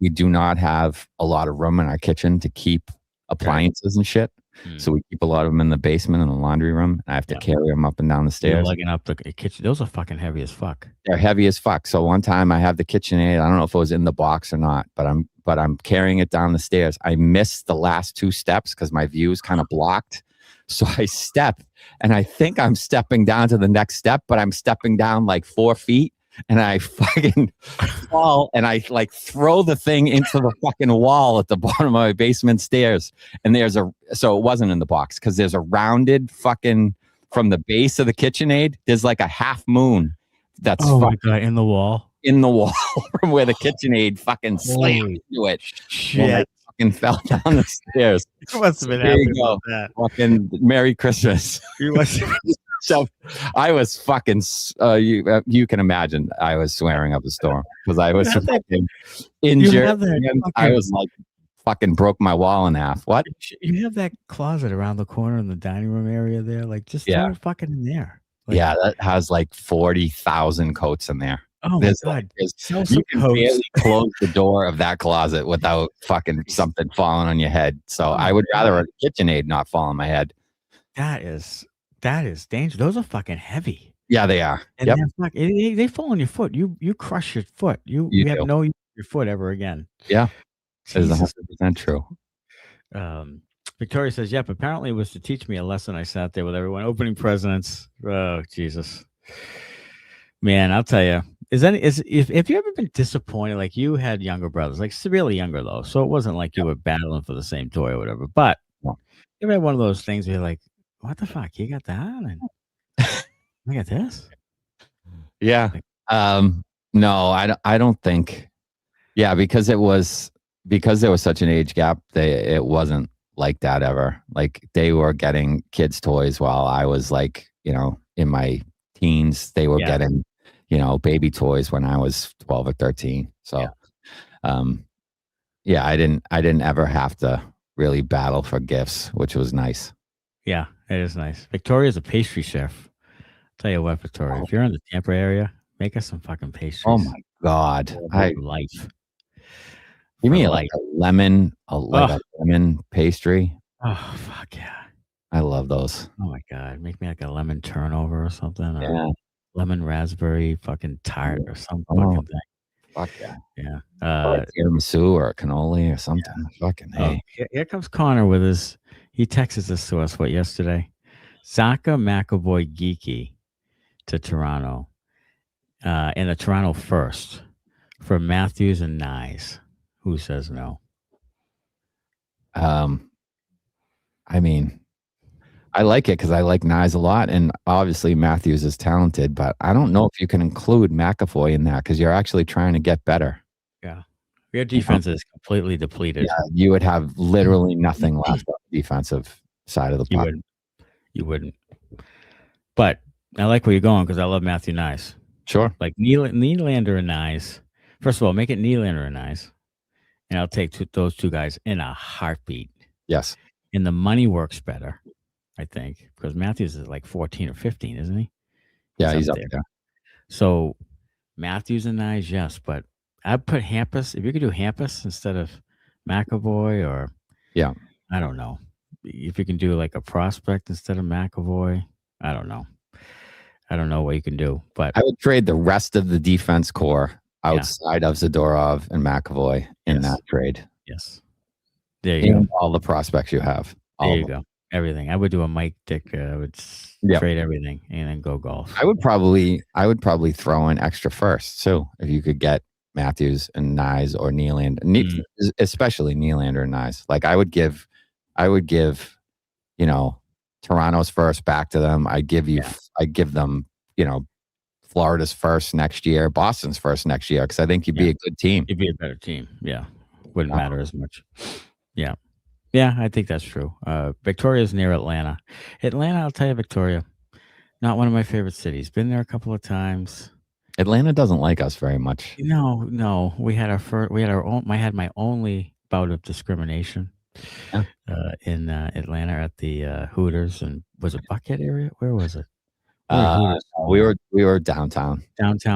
We do not have a lot of room in our kitchen to keep appliances and shit. So we keep a lot of them in the basement and the laundry room. I have to carry them up and down the stairs. Lugging up the kitchen. Those are fucking heavy as fuck. They're heavy as fuck. So one time I have the KitchenAid. I don't know if it was in the box or not, but I'm carrying it down the stairs. I missed the last two steps because my view is kind of blocked. So I step, and I think I'm stepping down to the next step, but I'm stepping down like 4 feet. And I fucking fall, and I like throw the thing into the fucking wall at the bottom of my basement stairs. And so it wasn't in the box because there's a rounded fucking from the base of the KitchenAid. There's like a half moon that's my God, in the wall from where the KitchenAid fucking slammed into it. Shit. fucking fell down the stairs. You must have been There happy you go. about that. Fucking Merry Christmas. You must. So I was fucking. You can imagine. I was swearing up a storm because I was fucking injured. And I was like, fucking broke my wall in half. What? You have that closet around the corner in the dining room area there. Like, just throw it fucking in there. Like, yeah, that has like 40,000 coats in there. Oh my God. You can barely close the door of that closet without fucking something falling on your head. So I would rather a KitchenAid not fall on my head. That is dangerous. Those are fucking heavy. Yeah, they are. And they fall on your foot. You crush your foot. You have no use of your foot ever again. Yeah, that is 100% true. Victoria says, yep, apparently it was to teach me a lesson. I sat there with everyone opening presents. Oh, Jesus. Man, I'll tell you. If you ever been disappointed, like you had younger brothers, like severely younger though, so it wasn't like you were battling for the same toy or whatever, but you ever had one of those things where you're like, what the fuck? You got that? And I got this? Yeah. No, I don't think. Yeah, because there was such an age gap, it wasn't like that ever. Like they were getting kids' toys while I was like, in my teens. They were getting, baby toys when I was 12 or 13. So, I didn't ever have to really battle for gifts, which was nice. Yeah, it is nice. Victoria's a pastry chef. I'll tell you what, Victoria, if you're in the Tampa area, make us some fucking pastries. Oh my God. Life. Give me like a lemon pastry. Oh, fuck yeah. I love those. Oh my God. Make me like a lemon turnover or something. Yeah. Lemon raspberry fucking tart or some fucking thing. Fuck yeah. Yeah. Or tiramisu or cannoli or something. Yeah. Fucking hey. Here comes Connor with his. He texted this to us, yesterday? Zacha, McAvoy, Geekie to Toronto. In the Toronto first for Matthews and Nyes. Who says no? I mean, I like it because I like Nyes a lot, and obviously Matthews is talented, but I don't know if you can include McAvoy in that because you're actually trying to get better. Yeah. Your defense is completely depleted. Yeah, you would have literally nothing left on the defensive side of the puck. You wouldn't. But I like where you're going because I love Matthew Nyes. Sure. Like Nylander and Nyes. First of all, make it Nylander and Nyes. And I'll take those two guys in a heartbeat. Yes. And the money works better, I think, because Matthews is like 14 or 15, isn't he? Yeah, he's up there. So Matthews and Nyes, yes, but I'd put Hampus. If you could do Hampus instead of McAvoy, or I don't know. If you can do like a prospect instead of McAvoy, I don't know. I don't know what you can do, but I would trade the rest of the defense core outside of Zadorov and McAvoy in that trade. Yes. There you go. All the prospects you have. There you go. Everything. I would do a Mike Dick. I would trade everything and then go golf. I would probably throw in extra first too if you could get Matthews and Nyes or Nylander, especially Nylander and Nyes. Like I would give, Toronto's first back to them. I'd give them, Florida's first next year, Boston's first next year, because I think you'd be a good team. You'd be a better team. Yeah. Wouldn't matter as much. Yeah. Yeah, I think that's true. Victoria's near Atlanta. Atlanta, I'll tell you, Victoria, not one of my favorite cities. Been there a couple of times. Atlanta doesn't like us very much. No. We had I had my only bout of discrimination in Atlanta at the Hooters, and was it Buckhead area? Where was it? We were downtown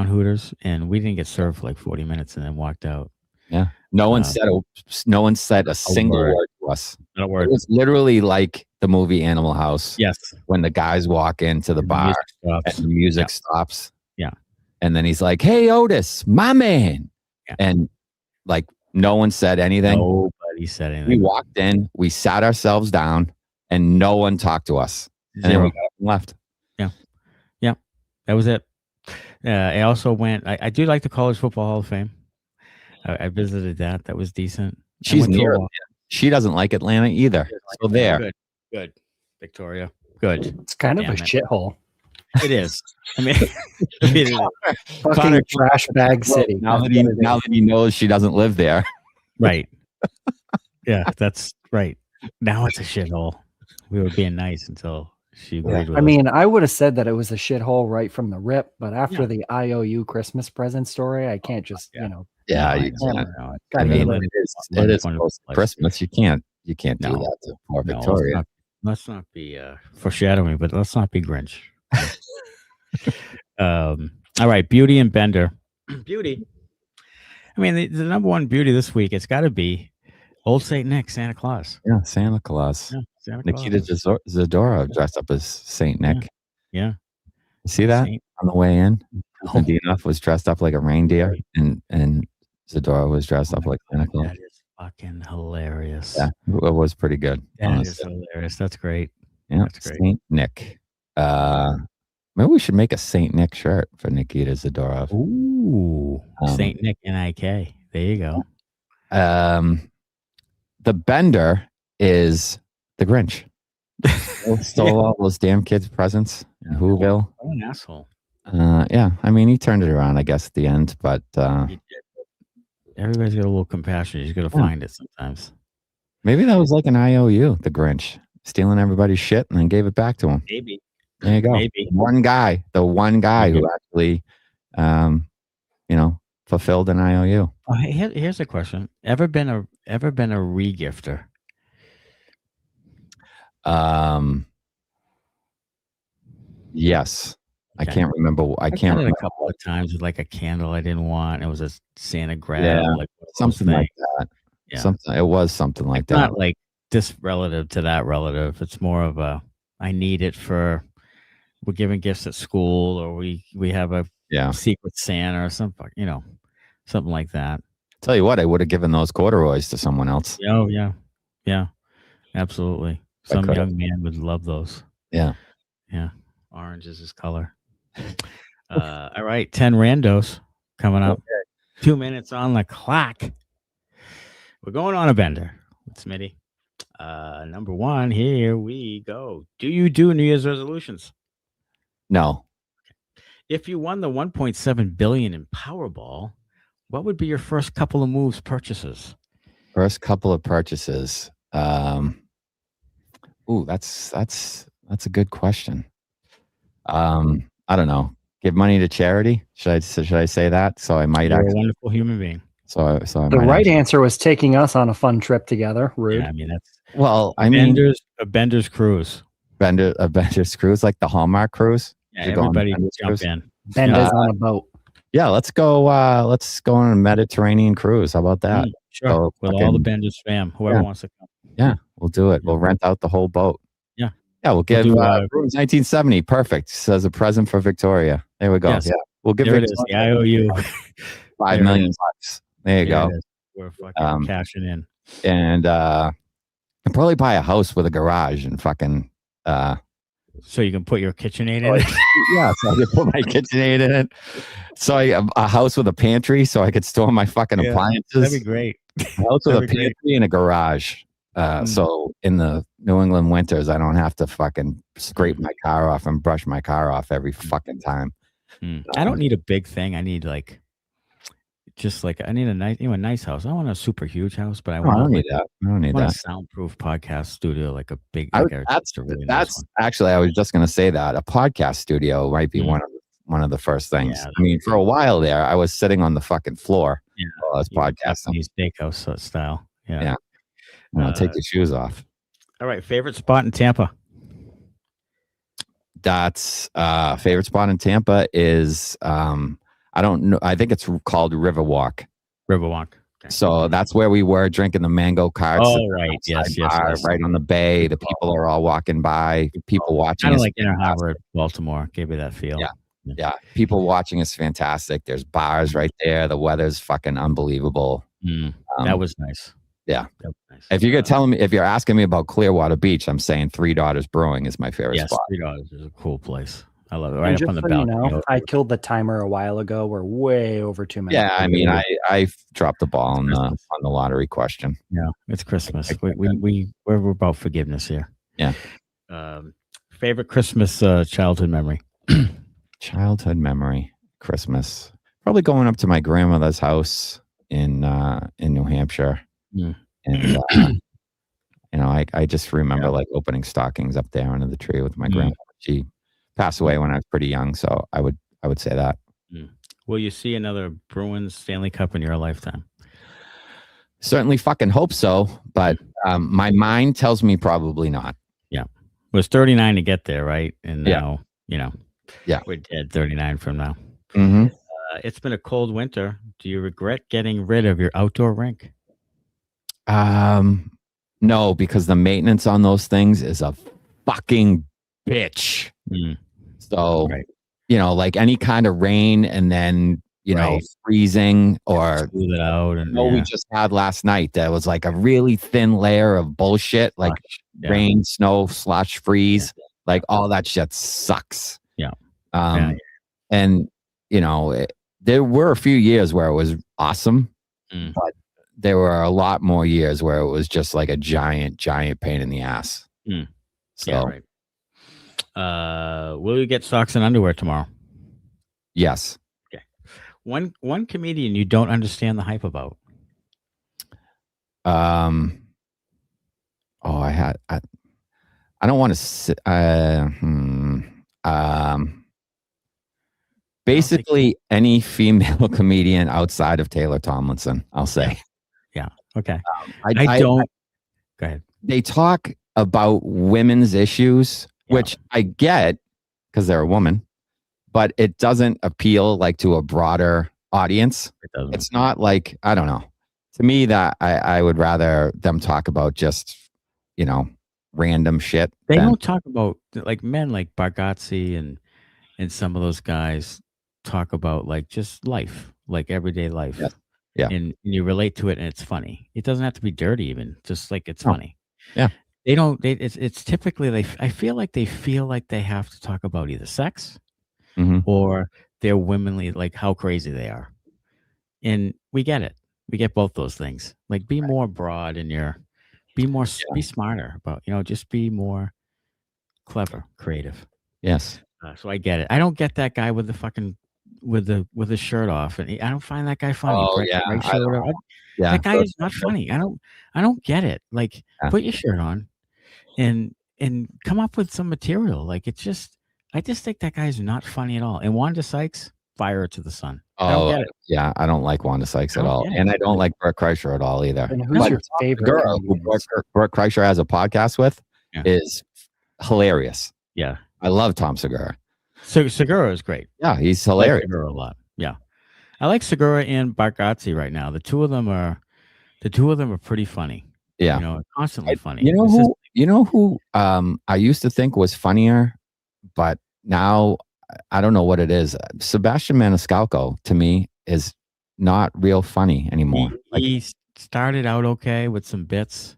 Hooters, and we didn't get served for like 40 minutes, and then walked out. Yeah, no one said a single word to us. Not a word. It was literally like the movie Animal House. Yes, when the guys walk into the bar and the music stops. Yeah, and then he's like, "Hey, Otis, my man," and like no one said anything. Nobody said anything. We walked in, we sat ourselves down, and no one talked to us. And then we got up and left. Yeah, that was it. I also went. I do like the College Football Hall of Fame. I visited that. That was decent. She's near. She doesn't like Atlanta either. So there. Good. Victoria. Good. It's kind of a shithole. It is. I mean, it is. Fucking trash bag city. Now that he knows she doesn't live there. Right. Yeah, that's right. Now it's a shithole. We were being nice until she agreed with I us. mean, I would have said that it was a shithole right from the rip, but after the IOU Christmas present story, I can't just, Yeah, No, you I can't. know. I mean, Let it let is one of close to us- Christmas. You can't do No. that to poor No, Victoria. let's not be foreshadowing, but let's not be Grinch. All right, Beauty and Bender. Beauty. I mean, the number one beauty this week, it's got to be Old Saint Nick, Santa Claus. Yeah, Santa Claus. Yeah, Santa Nikita Claus. Zadorov dressed up as Saint Nick. Yeah. You see that Saint. on the way in? Oh. Zadorov was dressed up like a reindeer, and Zadorov was dressed up like Santa Claus. That is fucking hilarious. Yeah, it was pretty good. That is hilarious. That's great. Yeah, That's great. Saint Nick. Maybe we should make a Saint Nick shirt for Nikita Zadorov. Ooh, Saint Nick N-I-K. There you go. The Bender is the Grinch. Stole all those damn kids' presents in Whoville. What an asshole. Yeah, I mean, he turned it around, I guess, at the end, but Everybody's got a little compassion. You just got to find it sometimes. maybe that was like an IOU, the Grinch, stealing everybody's shit and then gave it back to him. Maybe. There you go. Maybe. The one guy who actually, fulfilled an IOU. Oh, here's a question. Ever been a regifter? Yes. Okay. I can't remember. I can't done it remember. a couple of times with like a candle I didn't want. It was a Santa grab. Yeah, like one of those something like things. that. Yeah. It was something like that. Not like this relative to that relative. It's more of a I need it for we're giving gifts at school or we have a secret Santa or something, something like that. Tell you what, I would have given those corduroys to someone else. Oh yeah, absolutely. Some young man would love those. Yeah. Orange is his color. All right, 10 randos coming up. Okay. 2 minutes on the clock. We're going on a bender with Smitty. Number one, here we go. Do you do New Year's resolutions? No. If you won the $1.7 billion in Powerball, what would be your first couple of moves purchases? First couple of purchases. That's a good question. I don't know. Give money to charity. Should I say that? So I might. You're a wonderful human being. So the right answer was taking us on a fun trip together. Rude. Yeah, I mean that's a Bender's cruise. A Bender's cruise, like the Hallmark cruise. Yeah, everybody jump in. Benders on a boat. Yeah, let's go on a Mediterranean cruise. How about that? Sure. So with all the Benders fam, whoever wants to come. Yeah, we'll do it. We'll rent out the whole boat. Yeah, we'll give Bruins 1970. Perfect. As a present for Victoria. There we go. Yes. Yeah, we'll give it is. The IOU. $5 million. There you go. We're fucking cashing in. And I'll probably buy a house with a garage and fucking. So you can put your KitchenAid in it. Yeah, so I can put my KitchenAid in it. So a house with a pantry, so I could store my fucking appliances. That'd be great. A house with a pantry and a garage. So in the New England winters, I don't have to fucking scrape my car off and brush my car off every fucking time. I don't need a big thing. I need I need a nice house. I don't want a super huge house, but I don't need that. I don't need that. A soundproof podcast studio, like a big. That's actually, I was just going to say that a podcast studio might be one of the first things. Yeah, I mean, for a while there, I was sitting on the fucking floor while I was podcasting. Steakhouse style. Yeah. Take your shoes off. All right. Favorite spot in Tampa? That's favorite spot in Tampa is I don't know. I think it's called Riverwalk. Riverwalk. Okay. So that's where we were drinking the mango carts. Oh, right. Yes. Right on the bay. The people are all walking by. People watching. Kind of like Inner Harbor, Baltimore. Gave me that feel. Yeah. People watching is fantastic. There's bars right there. The weather's fucking unbelievable. That was nice. Yeah. That was nice. If you're asking me about Clearwater Beach, I'm saying Three Daughters Brewing is my favorite spot. Three Daughters is a cool place. I love it. Right up on the balcony. I killed the timer a while ago. We're way over 2 minutes. Yeah, I mean, I dropped the ball on the lottery question. Yeah, it's Christmas. We're about forgiveness here. Yeah. Favorite Christmas childhood memory? Childhood memory, Christmas. Probably going up to my grandmother's house in New Hampshire And I just remember like opening stockings up there under the tree with my grandma. She passed away when I was pretty young, so I would say that. Will you see another Bruins Stanley Cup in your lifetime? Certainly fucking hope so, but my mind tells me probably not. Yeah. It was 39 to get there, right? And now, yeah, we're dead 39 from now. Mm-hmm. It's been a cold winter. Do you regret getting rid of your outdoor rink? No, because the maintenance on those things is a fucking bitch. So, like any kind of rain and then, freezing or smooth it out. And we just had last night that was like a really thin layer of bullshit, like rain, snow, slush, freeze, like all that shit sucks. Yeah. And, there were a few years where it was awesome, but there were a lot more years where it was just like a giant pain in the ass. So, will you get socks and underwear tomorrow? Yes. Okay. One comedian you don't understand the hype about. I don't want to sit. Basically, any female comedian outside of Taylor Tomlinson, I'll say. Yeah. Okay. I don't. Go ahead. They talk about women's issues, which I get because they're a woman, but it doesn't appeal like to a broader audience. It's not like, I don't know. To me, that I would rather them talk about just, random shit. They don't talk about like men like Bargatze and some of those guys talk about like just life, like everyday life. Yeah. And you relate to it and it's funny. It doesn't have to be dirty even, just like it's funny. Yeah. It's typically I feel like they have to talk about either sex or their womanly, like how crazy they are. And we get it. We get both those things. Like be more broad in be smarter about, just be more clever, creative. Yes. So I get it. I don't get that guy with the fucking with the shirt off, and I don't find that guy funny. Oh, That guy is not funny. I don't get it. Like put your shirt on and come up with some material. Like I just think that guy's not funny at all. And Wanda Sykes, fire her to the sun. I don't get it. Yeah, I don't like Wanda Sykes at all. And I don't like Bert Kreischer at all either. And who's your favorite girl who Bert Kreischer has a podcast with is hilarious. Yeah. I love Tom Segura. Segura is great. Yeah, he's hilarious. I like Segura a lot. Yeah. I like Segura and Bargatze right now. The two of them are pretty funny. Yeah. Constantly funny. You know who I used to think was funnier, but now I don't know what it is. Sebastian Maniscalco to me is not real funny anymore. He started out okay with some bits,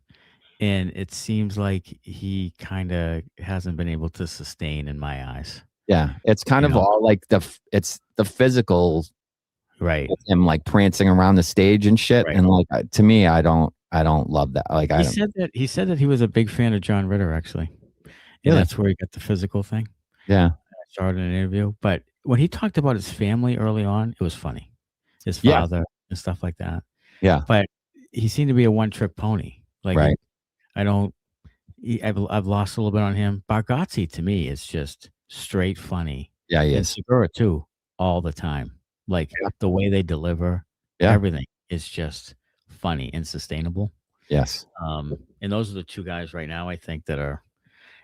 and it seems like he kind of hasn't been able to sustain in my eyes. Yeah, it's kind of all like it's the physical, right? Him like prancing around the stage and shit, and like to me, I don't love that. Like he said that he was a big fan of John Ritter. Actually, that's where he got the physical thing. Yeah, I started an interview, but when he talked about his family early on, it was funny. His father and stuff like that. Yeah, but he seemed to be a one-trick pony. Like I've lost a little bit on him. Bargatze to me is just straight funny. Yeah, he and is. Segura too, all the time. Like the way they deliver, everything is just funny and sustainable. Yes. And those are the two guys right now I think that are.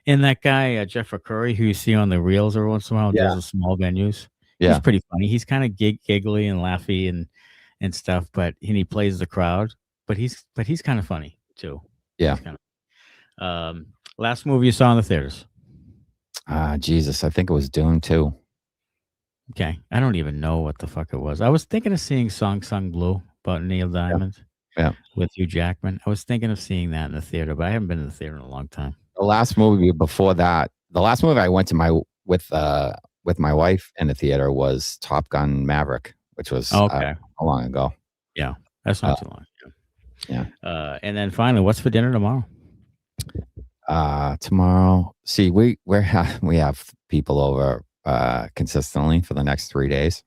And that guy Jeff Curry, who you see on the reels every once in a while, does the small venues. Yeah, he's pretty funny. He's kind of giggly and laughy and stuff, but he plays the crowd. But he's kind of funny too. Yeah. Last movie you saw in the theaters? Jesus, I think it was Dune 2. Okay, I don't even know what the fuck it was. I was thinking of seeing Song Sung Blue about Neil Diamond. Yeah. With Hugh Jackman. I was thinking of seeing that in the theater, but I haven't been in the theater in a long time. The last movie before that, the last movie I went to with my wife in the theater was Top Gun Maverick, which was how long ago? Yeah, that's not too long. Yeah. And then finally, what's for dinner tomorrow? Tomorrow, see, we have people over consistently for the next 3 days,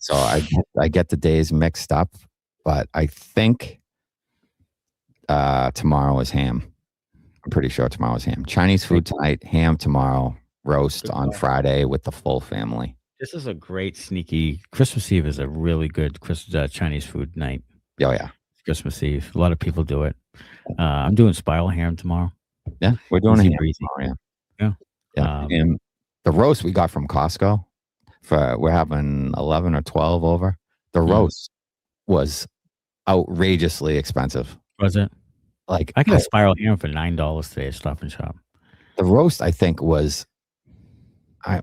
so I get the days mixed up. But I think tomorrow is ham. I'm pretty sure tomorrow is ham. Chinese food tonight, ham tomorrow, roast on Friday with the full family. This is a great sneaky Christmas Eve is a really good Chinese food night. Oh yeah, Christmas Eve. A lot of people do it. I'm doing spiral ham tomorrow. Yeah, we're doing Easy ham breezy. tomorrow. Yeah. And the roast we got from Costco. We're having 11 or 12 over. The roast was outrageously expensive. Was it? Like I got a spiral ham for $9 today at Stop and Shop. The roast, I think, was I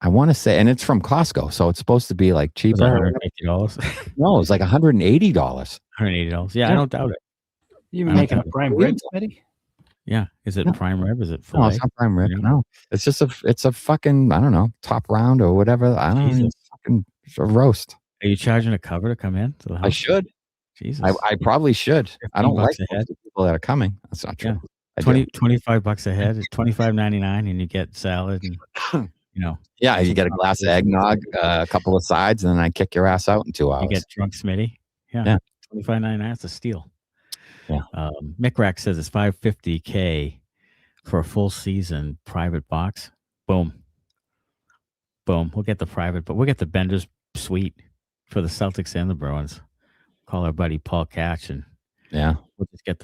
want to say, and it's from Costco, so it's supposed to be like cheaper. $150. No, it was like $180. $180. Yeah, I don't doubt it. You making a prime rib, Smitty? Yeah. Is it prime rib? Is it full? No, it's not prime rib. No, it's just a fucking, I don't know, top round or whatever. I don't know. It's a roast. Are you charging a cover to come in to the house? I should. Jesus. I probably should. I don't like the people that are coming. That's not true. Yeah. $25 a head. It's $25.99, and you get salad and Yeah, you get a glass of eggnog, a couple of sides, and then I kick your ass out in 2 hours. You get drunk Smitty. Yeah. $25.99. It's a steal. Yeah. Mick Rack says it's $550K for a full season private box. Boom. We'll get the private, but we'll get the Benders suite for the Celtics and the Bruins. Call our buddy Paul Catch, and we'll just get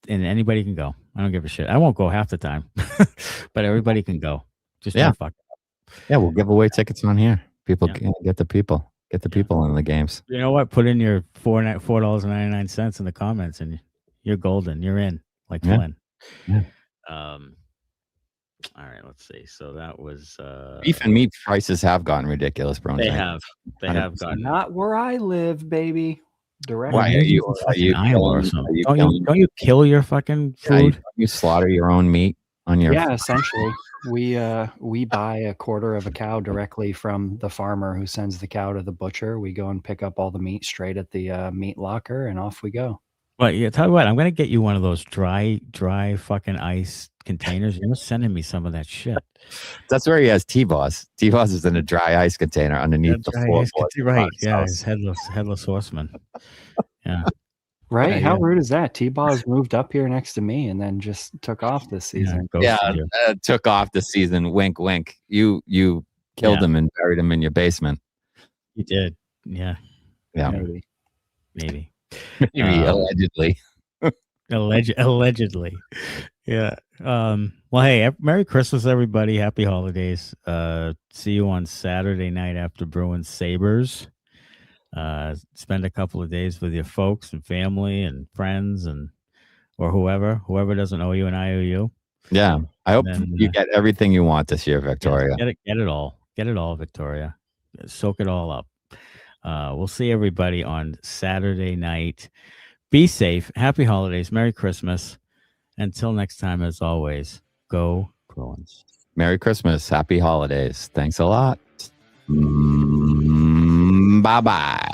and anybody can go. I don't give a shit. I won't go half the time, but everybody can go. Just don't fuck it up. Yeah, we'll give away tickets on here. People can get the people in the games. You know what? Put in your $4.99 in the comments, and you're golden. You're in, like Flynn. Yeah. All right, let's see. So that was beef and meat prices have gotten ridiculous, bro. They have gotten. Not where I live, baby. Direct. Why are you Iowa or something? Don't you kill your fucking food? You slaughter your own meat on your. Yeah, essentially, we buy a quarter of a cow directly from the farmer who sends the cow to the butcher. We go and pick up all the meat straight at the meat locker, and off we go. Well, yeah. Tell you what, I'm gonna get you one of those dry fucking ice containers. You're sending me some of that shit. That's where he has T-Boss. T-Boss is in a dry ice container underneath the floor. Right. Yeah, he's headless horseman. Yeah. Right? How rude is that? T-Boss moved up here next to me and then just took off this season. Took off this season. Wink, wink. You killed him and buried him in your basement. You did. Yeah. Yeah. Maybe. Allegedly. Allegedly. Yeah. Well, hey, Merry Christmas, everybody. Happy holidays. See you on Saturday night after Bruins Sabres. Spend a couple of days with your folks and family and friends or whoever doesn't owe you an IOU. Yeah. I hope you get everything you want this year, Victoria. Get it all. Get it all, Victoria. Soak it all up. We'll see everybody on Saturday night. Be safe. Happy holidays. Merry Christmas. Until next time, as always, go Bruins. Merry Christmas. Happy holidays. Thanks a lot. Bye-bye.